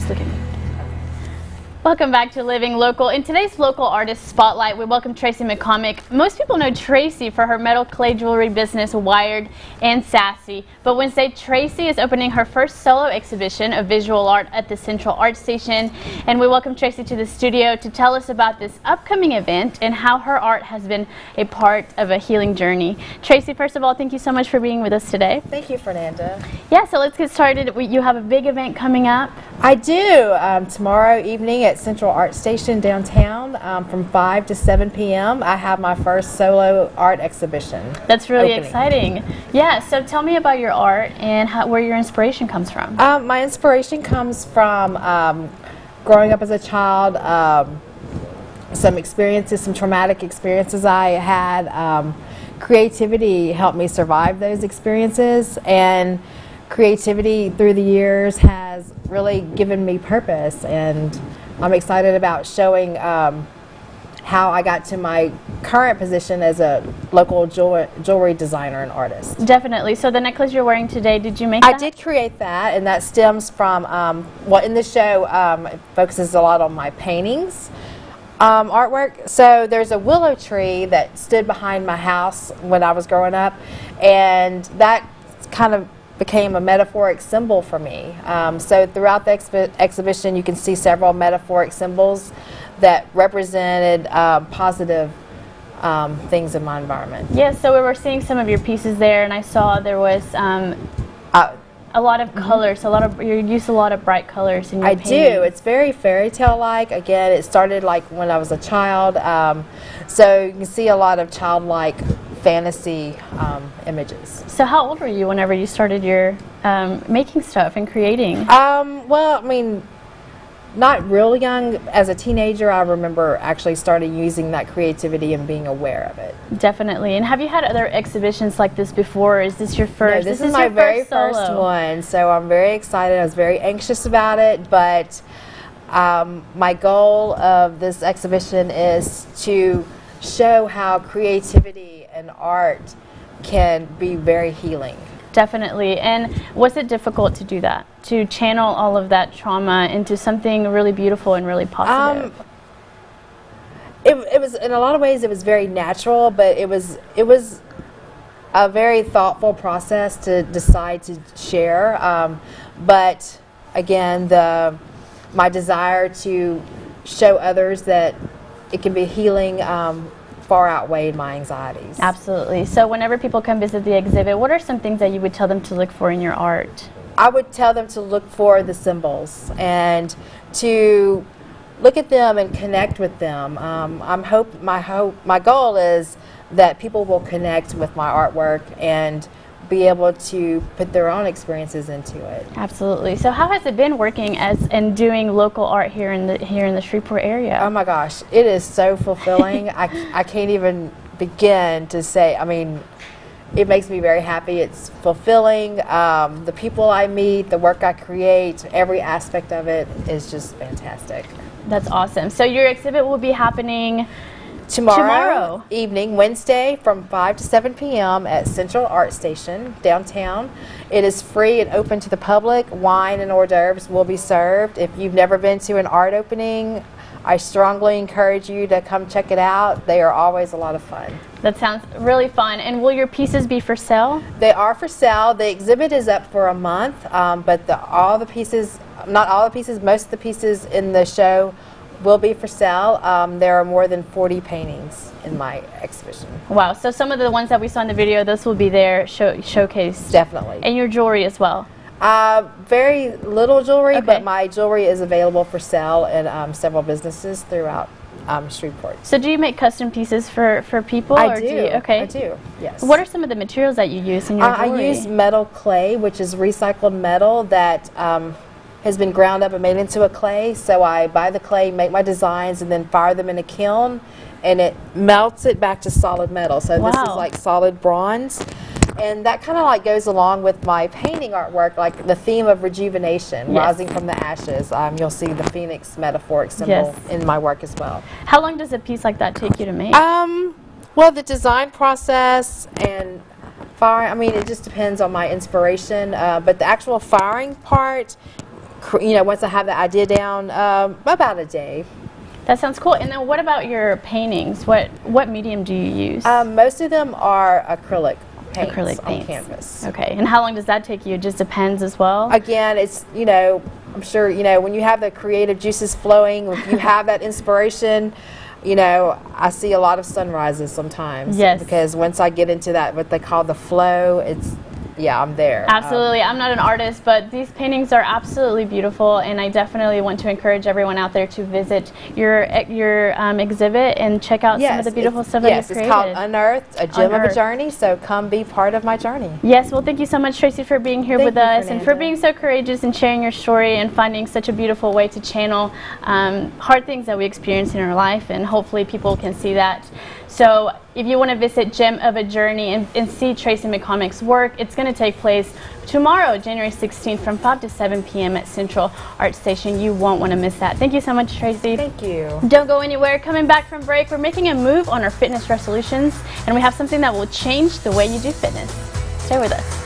look at me. Welcome back to Living Local. In today's Local Artist Spotlight, we welcome Tracy McComic. Most people know Tracy for her metal clay jewelry business, Wired and Sassy. But Wednesday, Tracy is opening her first solo exhibition of visual art at the Central Art Station. And we welcome Tracy to the studio to tell us about this upcoming event and how her art has been a part of a healing journey. Tracy, first of all, thank you so much for being with us today. Thank you, Fernanda. Yeah, so let's get started. You have a big event coming up. I do. Tomorrow evening at Central Art Station downtown from 5 to 7 p.m. I have my first solo art exhibition. That's really exciting. Yeah, so tell me about your art and where your inspiration comes from. My inspiration comes from growing up as a child, some experiences, some traumatic experiences I had. Creativity helped me survive those experiences, and creativity through the years has really given me purpose, and I'm excited about showing how I got to my current position as a local jewelry designer and artist. Definitely. So the necklace you're wearing today, did you make that? I did create that, and that stems from, well, in the show it focuses a lot on my paintings. Artwork. So there's a willow tree that stood behind my house when I was growing up, and that kind of became a metaphoric symbol for me. So throughout the exhibition you can see several metaphoric symbols that represented positive things in my environment. Yeah, so we were seeing some of your pieces there, and I saw there was a lot of colors, you use a lot of bright colors in your paintings. I do. It's very fairy tale like. Again, it started like when I was a child. So you can see a lot of childlike fantasy images. So how old were you whenever you started your making stuff and creating? Well, I mean, not real young. As a teenager, I remember actually starting using that creativity and being aware of it. Definitely. And have you had other exhibitions like this before? Or is this your first? No, this is my very first one, so I'm very excited. I was very anxious about it, but my goal of this exhibition is to show how creativity and art can be very healing. Definitely. And was it difficult to do that? To channel all of that trauma into something really beautiful and really positive? It was, in a lot of ways, it was very natural, but it was a very thoughtful process to decide to share. But again, my desire to show others that it can be healing far outweighed my anxieties. Absolutely. So whenever people come visit the exhibit, what are some things that you would tell them to look for in your art? I would tell them to look for the symbols and to look at them and connect with them. My goal is that people will connect with my artwork and be able to put their own experiences into it. Absolutely. So how has it been working and doing local art here in the Shreveport area? Oh my gosh, it is so fulfilling. I can't even begin to say. I mean, it makes me very happy. It's fulfilling. The people I meet, the work I create, every aspect of it is just fantastic. That's awesome. So your exhibit will be happening tomorrow evening, Wednesday, from 5 to 7 p.m. at Central Art Station downtown. It is free and open to the public. Wine and hors d'oeuvres will be served. If you've never been to an art opening, I strongly encourage you to come check it out. They are always a lot of fun. That sounds really fun. And will your pieces be for sale? They are for sale. The exhibit is up for a month, but all the pieces, not all the pieces, most of the pieces in the show will be for sale. There are more than 40 paintings in my exhibition. Wow, so some of the ones that we saw in the video, those will be there showcased. Definitely. And your jewelry as well? Very little jewelry, but my jewelry is available for sale in several businesses throughout Shreveport. So do you make custom pieces for people? I do. Okay. I do, yes. What are some of the materials that you use in your jewelry? I use metal clay, which is recycled metal that has been ground up and made into a clay. So I buy the clay, make my designs, and then fire them in a kiln, and it melts it back to solid metal. So this is like solid bronze. And that kind of like goes along with my painting artwork, like the theme of rejuvenation, rising from the ashes. You'll see the phoenix metaphoric symbol in my work as well. How long does a piece like that take you to make? Well, the design process and firing, I mean, it just depends on my inspiration. But the actual firing part once I have the idea down, about a day. That sounds cool. And then what about your paintings? What medium do you use? Most of them are acrylic paints on paints. canvas. Okay. And how long does that take you? It just depends as well? Again, it's, I'm sure, when you have the creative juices flowing, if you have that inspiration, I see a lot of sunrises sometimes. Yes. Because once I get into that, what they call the flow, I'm there. Absolutely. I'm not an artist, but these paintings are absolutely beautiful, and I definitely want to encourage everyone out there to visit your exhibit and check out some of the beautiful stuff that you've created. Yes, it's called Unearthed, a gem of a journey, so come be part of my journey. Yes, well, thank you so much, Tracy, for being here with us and for being so courageous and sharing your story and finding such a beautiful way to channel hard things that we experience in our life, and hopefully people can see that. So if you want to visit Gem of a Journey and see Tracy McComic's work, it's going to take place tomorrow, January 16th from 5 to 7 p.m. at Central Art Station. You won't want to miss that. Thank you so much, Tracy. Thank you. Don't go anywhere. Coming back from break, we're making a move on our fitness resolutions, and we have something that will change the way you do fitness. Stay with us.